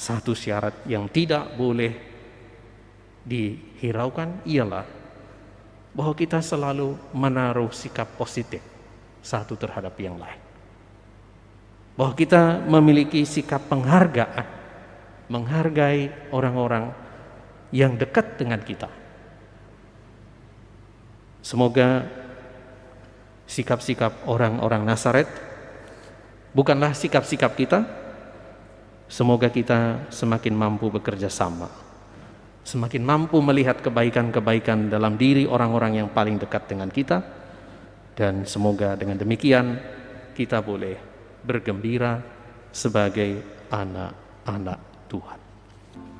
Satu syarat yang tidak boleh dihiraukan ialah bahwa kita selalu menaruh sikap positif satu terhadap yang lain. Bahwa kita memiliki sikap penghargaan, menghargai orang-orang yang dekat dengan kita. Semoga sikap-sikap orang-orang Nazaret bukanlah sikap-sikap kita. Semoga kita semakin mampu bekerja sama, semakin mampu melihat kebaikan-kebaikan dalam diri orang-orang yang paling dekat dengan kita, dan semoga dengan demikian kita boleh bergembira sebagai anak-anak Tuhan.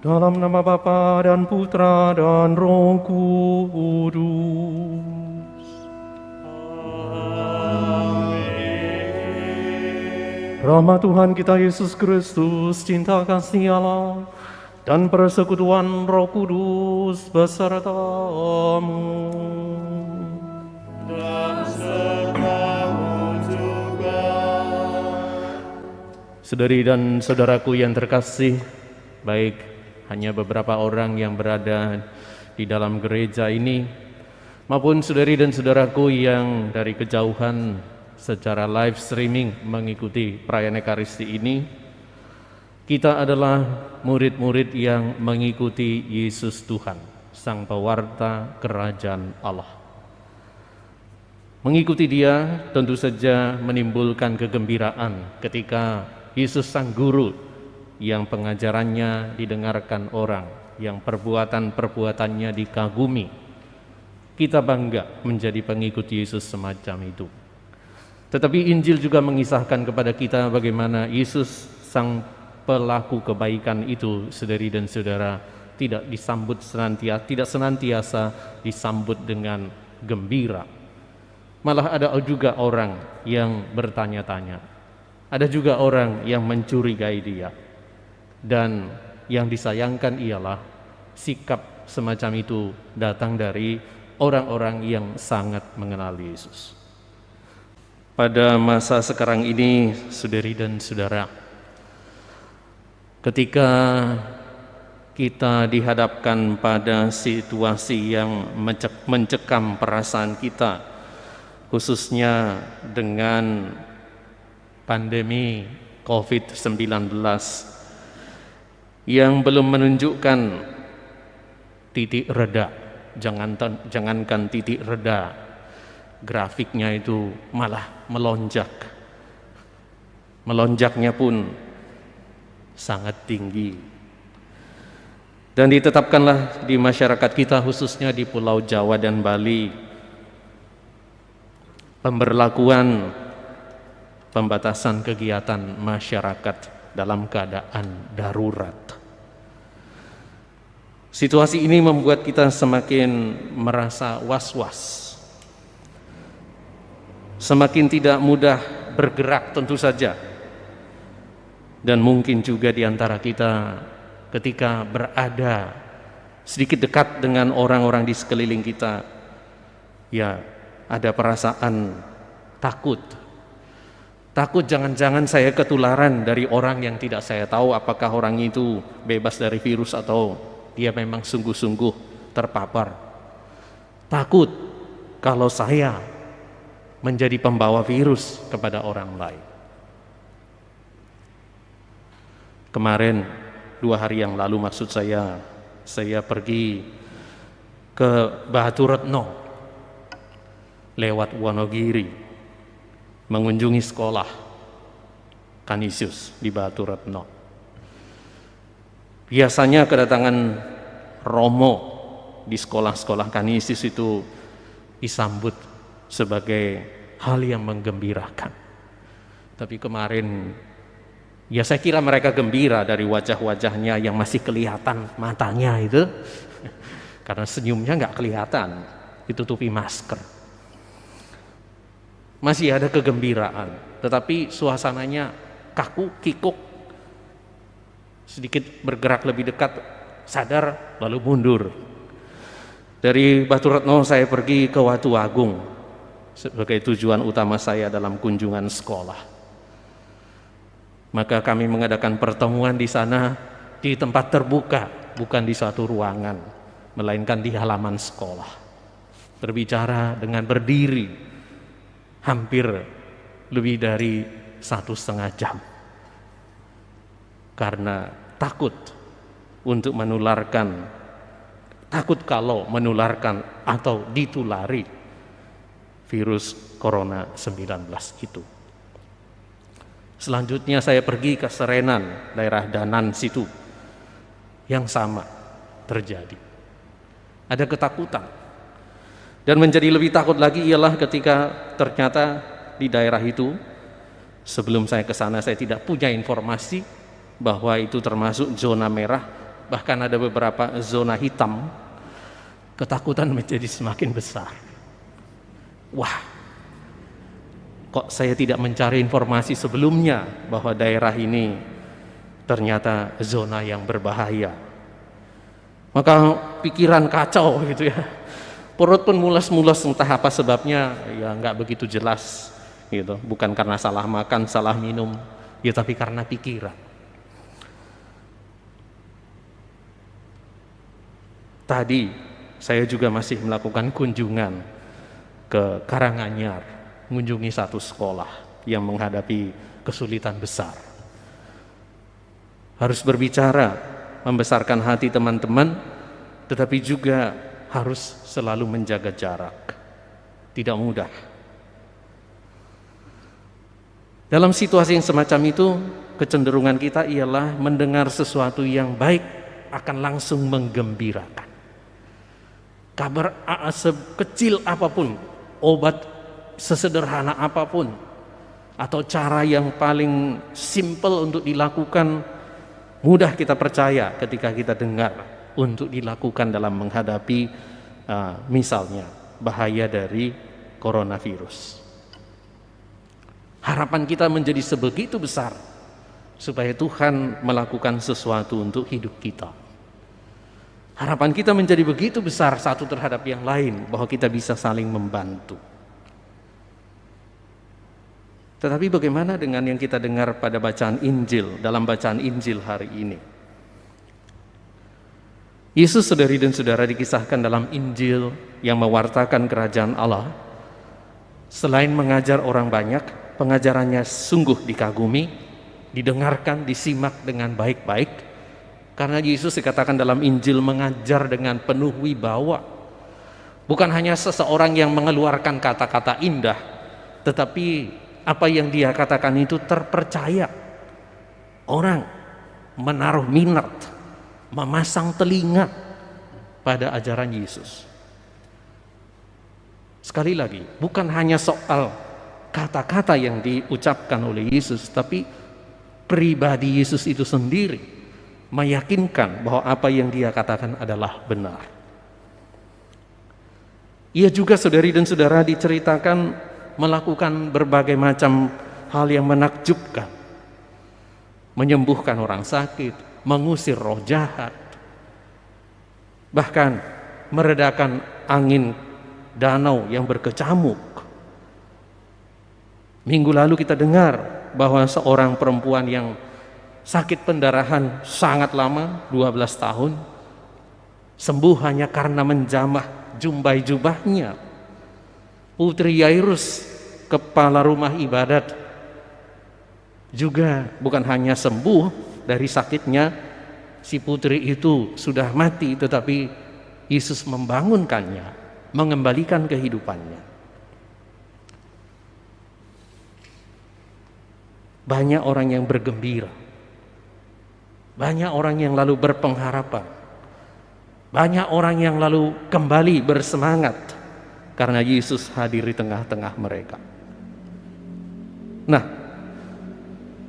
Dalam nama Bapa dan Putra dan Roh Kudus. Rahmat Tuhan kita Yesus Kristus, cinta kasih Allah, dan persekutuan Roh Kudus besertamu. Dan sertamu juga. Saudari dan saudaraku yang terkasih, baik hanya beberapa orang yang berada di dalam gereja ini, maupun saudari dan saudaraku yang dari kejauhan secara live streaming mengikuti perayaan Ekaristi ini, kita adalah murid-murid yang mengikuti Yesus Tuhan, Sang Pewarta Kerajaan Allah. Mengikuti Dia tentu saja menimbulkan kegembiraan ketika Yesus Sang Guru yang pengajarannya didengarkan orang, yang perbuatan-perbuatannya dikagumi. Kita bangga menjadi pengikut Yesus semacam itu. Tetapi Injil juga mengisahkan kepada kita bagaimana Yesus Sang pelaku kebaikan itu, saudari dan saudara, tidak senantiasa disambut dengan gembira. Malah ada juga orang yang bertanya-tanya, ada juga orang yang mencurigai Dia. Dan yang disayangkan ialah sikap semacam itu datang dari orang-orang yang sangat mengenal Yesus. Pada masa sekarang ini, saudari dan saudara, ketika kita dihadapkan pada situasi yang mencekam perasaan kita, khususnya dengan pandemi COVID-19 yang belum menunjukkan titik reda, jangankan titik reda, grafiknya itu malah melonjak. Melonjaknya pun sangat tinggi. Dan ditetapkanlah di masyarakat kita, khususnya di Pulau Jawa dan Bali, pemberlakuan pembatasan kegiatan masyarakat dalam keadaan darurat. Situasi ini membuat kita semakin merasa was-was, semakin tidak mudah bergerak tentu saja. Dan mungkin juga di antara kita ketika berada sedikit dekat dengan orang-orang di sekeliling kita, ya ada perasaan takut. Takut jangan-jangan saya ketularan dari orang yang tidak saya tahu apakah orang itu bebas dari virus atau dia memang sungguh-sungguh terpapar. Takut kalau saya menjadi pembawa virus kepada orang lain. Kemarin 2 hari yang lalu maksud saya pergi ke Batu Retno lewat Wonogiri, mengunjungi sekolah Kanisius di Batu Retno. Biasanya kedatangan Romo di sekolah-sekolah Kanisius itu disambut sebagai hal yang menggembirakan. Tapi kemarin, ya saya kira mereka gembira dari wajah-wajahnya yang masih kelihatan matanya itu, karena senyumnya nggak kelihatan, ditutupi masker. Masih ada kegembiraan, tetapi suasananya kaku, kikuk, sedikit bergerak lebih dekat, sadar, lalu mundur. Dari Batu Retno saya pergi ke Watu Agung sebagai tujuan utama saya dalam kunjungan sekolah. Maka kami mengadakan pertemuan di sana di tempat terbuka, bukan di suatu ruangan, melainkan di halaman sekolah. Berbicara dengan berdiri hampir lebih dari 1,5 jam. Karena takut untuk menularkan, takut kalau menularkan atau ditulari virus corona 19 itu. Selanjutnya saya pergi ke Serenan, daerah Danan situ. Yang sama terjadi. Ada ketakutan. Dan menjadi lebih takut lagi ialah ketika ternyata di daerah itu, sebelum saya ke sana saya tidak punya informasi bahwa itu termasuk zona merah, bahkan ada beberapa zona hitam. Ketakutan menjadi semakin besar. Wah, kok saya tidak mencari informasi sebelumnya bahwa daerah ini ternyata zona yang berbahaya. Maka pikiran kacau gitu ya. Perut pun mulas-mulas, entah apa sebabnya, ya nggak begitu jelas gitu. Bukan karena salah makan, salah minum, ya tapi karena pikiran. Tadi saya juga masih melakukan kunjungan ke Karanganyar, mengunjungi satu sekolah yang menghadapi kesulitan besar. Harus berbicara, membesarkan hati teman-teman, tetapi juga harus selalu menjaga jarak. Tidak mudah. Dalam situasi yang semacam itu, kecenderungan kita ialah mendengar sesuatu yang baik akan langsung menggembirakan. Kabar sekecil apapun, obat sesederhana apapun, atau cara yang paling simpel untuk dilakukan, mudah kita percaya ketika kita dengar untuk dilakukan dalam menghadapi misalnya bahaya dari coronavirus. Harapan kita menjadi sebegitu besar supaya Tuhan melakukan sesuatu untuk hidup kita. Harapan kita menjadi begitu besar satu terhadap yang lain, bahwa kita bisa saling membantu. Tetapi bagaimana dengan yang kita dengar pada bacaan Injil, dalam bacaan Injil hari ini? Yesus, saudari dan saudara, dikisahkan dalam Injil yang mewartakan kerajaan Allah. Selain mengajar orang banyak, pengajarannya sungguh dikagumi, didengarkan, disimak dengan baik-baik. Karena Yesus dikatakan dalam Injil mengajar dengan penuh wibawa. Bukan hanya seseorang yang mengeluarkan kata-kata indah, tetapi apa yang dia katakan itu terpercaya. Orang menaruh minat, memasang telinga pada ajaran Yesus. Sekali lagi, bukan hanya soal kata-kata yang diucapkan oleh Yesus, tapi pribadi Yesus itu sendiri meyakinkan bahwa apa yang dia katakan adalah benar. Ia juga, saudari dan saudara, diceritakan melakukan berbagai macam hal yang menakjubkan. Menyembuhkan orang sakit, mengusir roh jahat, bahkan meredakan angin danau yang berkecamuk. Minggu lalu kita dengar bahwa seorang perempuan yang sakit pendarahan sangat lama, 12 tahun, sembuh hanya karena menjamah jumbai jubahnya. Putri Yairus, kepala rumah ibadat, juga bukan hanya sembuh dari sakitnya, si putri itu sudah mati, tetapi Yesus membangunkannya, mengembalikan kehidupannya. Banyak orang yang bergembira, banyak orang yang lalu berpengharapan, banyak orang yang lalu kembali bersemangat karena Yesus hadir di tengah-tengah mereka. Nah,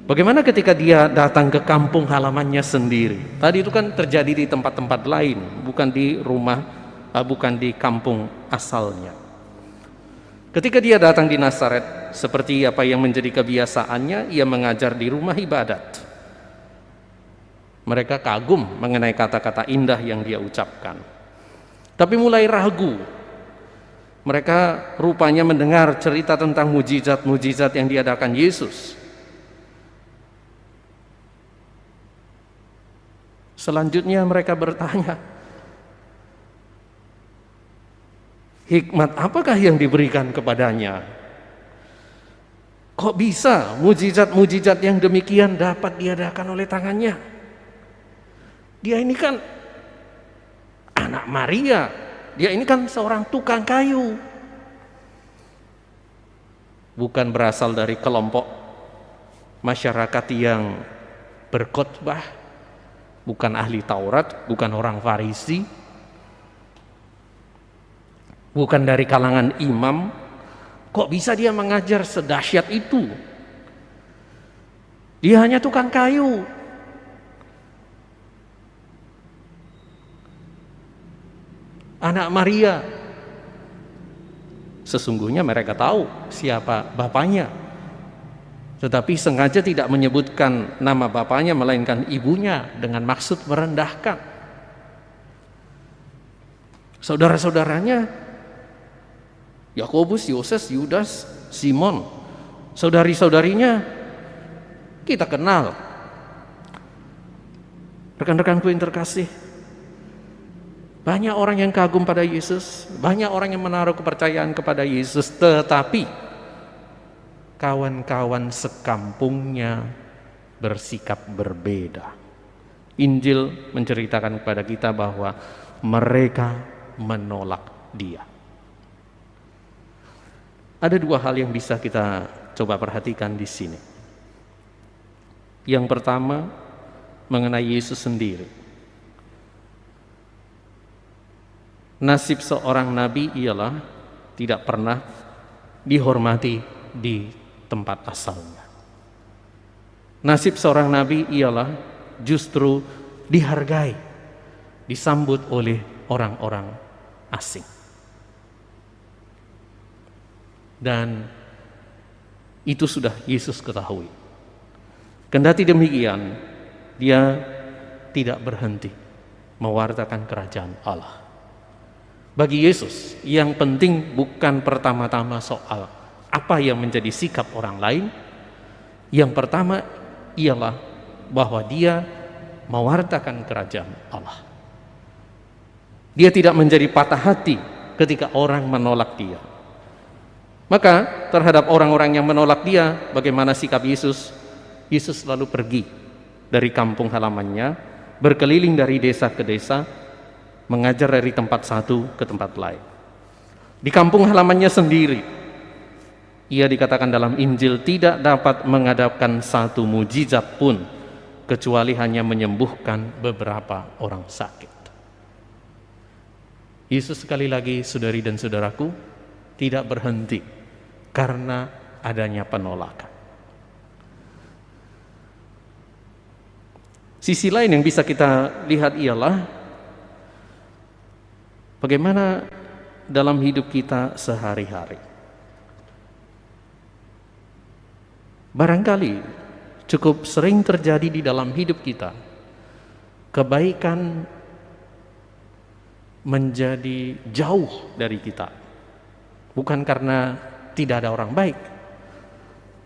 bagaimana ketika dia datang ke kampung halamannya sendiri? Tadi itu kan terjadi di tempat-tempat lain, bukan di rumah, bukan di kampung asalnya. Ketika dia datang di Nazaret, seperti apa yang menjadi kebiasaannya, ia mengajar di rumah ibadat. Mereka kagum mengenai kata-kata indah yang dia ucapkan. Tapi mulai ragu. Mereka rupanya mendengar cerita tentang mujizat-mujizat yang diadakan Yesus. Selanjutnya mereka bertanya, hikmat apakah yang diberikan kepadanya? Kok bisa mujizat-mujizat yang demikian dapat diadakan oleh tangannya? Dia ini kan anak Maria, dia ini kan seorang tukang kayu. Bukan berasal dari kelompok masyarakat yang berkhotbah, bukan ahli Taurat, bukan orang Farisi, bukan dari kalangan imam. Kok bisa dia mengajar sedahsyat itu? Dia hanya tukang kayu. Anak Maria. Sesungguhnya mereka tahu siapa bapaknya, tetapi sengaja tidak menyebutkan nama bapaknya, melainkan ibunya dengan maksud merendahkan. Saudara-saudaranya Yakobus, Yoses, Yudas, Simon, saudari-saudarinya kita kenal. Rekan-rekanku yang terkasih, banyak orang yang kagum pada Yesus, banyak orang yang menaruh kepercayaan kepada Yesus, tetapi kawan-kawan sekampungnya bersikap berbeda. Injil menceritakan kepada kita bahwa mereka menolak Dia. Ada dua hal yang bisa kita coba perhatikan di sini. Yang pertama, mengenai Yesus sendiri. Nasib seorang nabi ialah tidak pernah dihormati di tempat asalnya. Nasib seorang nabi ialah justru dihargai, disambut oleh orang-orang asing. Dan itu sudah Yesus ketahui. Kendati demikian, Dia tidak berhenti mewartakan kerajaan Allah. Bagi Yesus, yang penting bukan pertama-tama soal apa yang menjadi sikap orang lain. Yang pertama ialah bahwa Dia mewartakan kerajaan Allah. Dia tidak menjadi patah hati ketika orang menolak Dia. Maka terhadap orang-orang yang menolak Dia, bagaimana sikap Yesus? Yesus selalu pergi dari kampung halamannya, berkeliling dari desa ke desa, mengajar dari tempat satu ke tempat lain. Di kampung halamannya sendiri, Ia dikatakan dalam Injil tidak dapat mengadakan satu mujizat pun, kecuali hanya menyembuhkan beberapa orang sakit. Yesus sekali lagi, saudari dan saudaraku, tidak berhenti karena adanya penolakan. Sisi lain yang bisa kita lihat ialah bagaimana dalam hidup kita sehari-hari. Barangkali cukup sering terjadi di dalam hidup kita, kebaikan menjadi jauh dari kita. Bukan karena tidak ada orang baik,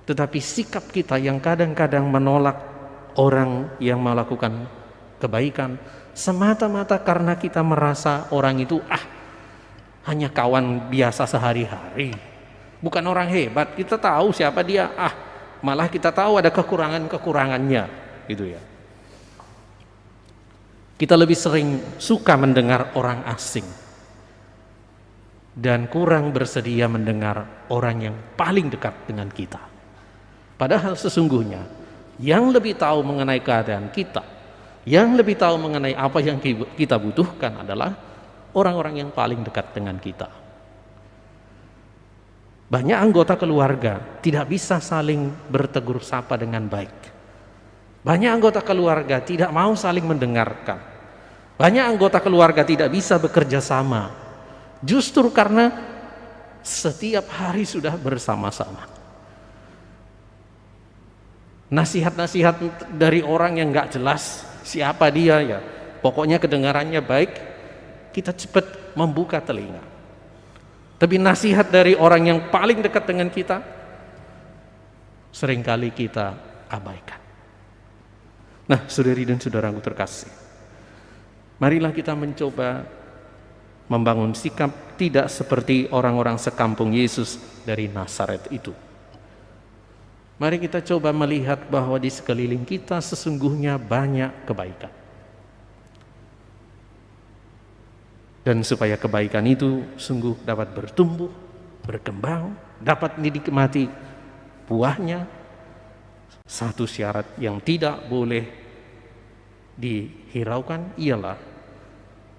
tetapi sikap kita yang kadang-kadang menolak orang yang melakukan kebaikan semata-mata karena kita merasa orang itu hanya kawan biasa sehari-hari, bukan orang hebat. Kita tahu siapa dia, malah kita tahu ada kekurangan-kekurangannya, gitu ya. Kita lebih sering suka mendengar orang asing dan kurang bersedia mendengar orang yang paling dekat dengan kita. Padahal sesungguhnya yang lebih tahu mengenai keadaan kita, yang lebih tahu mengenai apa yang kita butuhkan adalah orang-orang yang paling dekat dengan kita. Banyak anggota keluarga tidak bisa saling bertegur sapa dengan baik. Banyak anggota keluarga tidak mau saling mendengarkan. Banyak anggota keluarga tidak bisa bekerja sama, justru karena setiap hari sudah bersama-sama. Nasihat-nasihat dari orang yang gak jelas siapa dia ya, pokoknya kedengarannya baik, kita cepat membuka telinga. Tapi nasihat dari orang yang paling dekat dengan kita, seringkali kita abaikan. Nah, saudari dan saudaraku terkasih, Marilah kita mencoba membangun sikap tidak seperti orang-orang sekampung Yesus dari Nazaret itu. Mari kita coba melihat bahwa di sekeliling kita sesungguhnya banyak kebaikan. Dan supaya kebaikan itu sungguh dapat bertumbuh, berkembang, dapat dinikmati buahnya, satu syarat yang tidak boleh dihiraukan ialah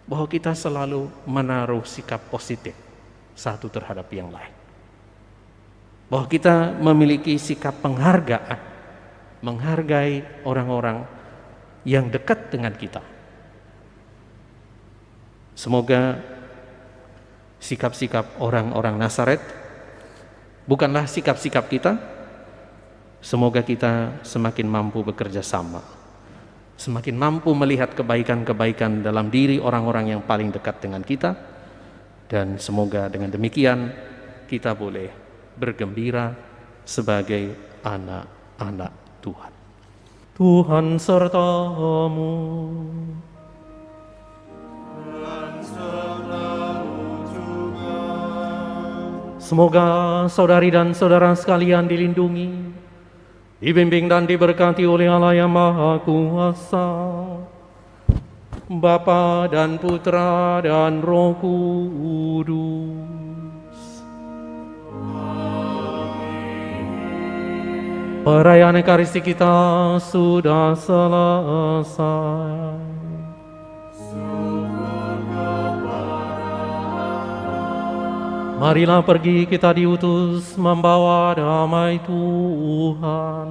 bahwa kita selalu menaruh sikap positif satu terhadap yang lain. Bahwa kita memiliki sikap penghargaan, menghargai orang-orang yang dekat dengan kita. Semoga sikap-sikap orang-orang Nazaret bukanlah sikap-sikap kita. Semoga kita semakin mampu bekerja sama, semakin mampu melihat kebaikan-kebaikan dalam diri orang-orang yang paling dekat dengan kita, dan semoga dengan demikian kita boleh bergembira sebagai anak-anak Tuhan. Tuhan sertamu. Semoga saudari dan saudara sekalian dilindungi, dibimbing dan diberkati oleh Allah yang Maha Kuasa, Bapa dan Putra dan Roh Kudus. Perayaan Ekaristi kita sudah selesai. Marilah pergi, kita diutus membawa damai Tuhan.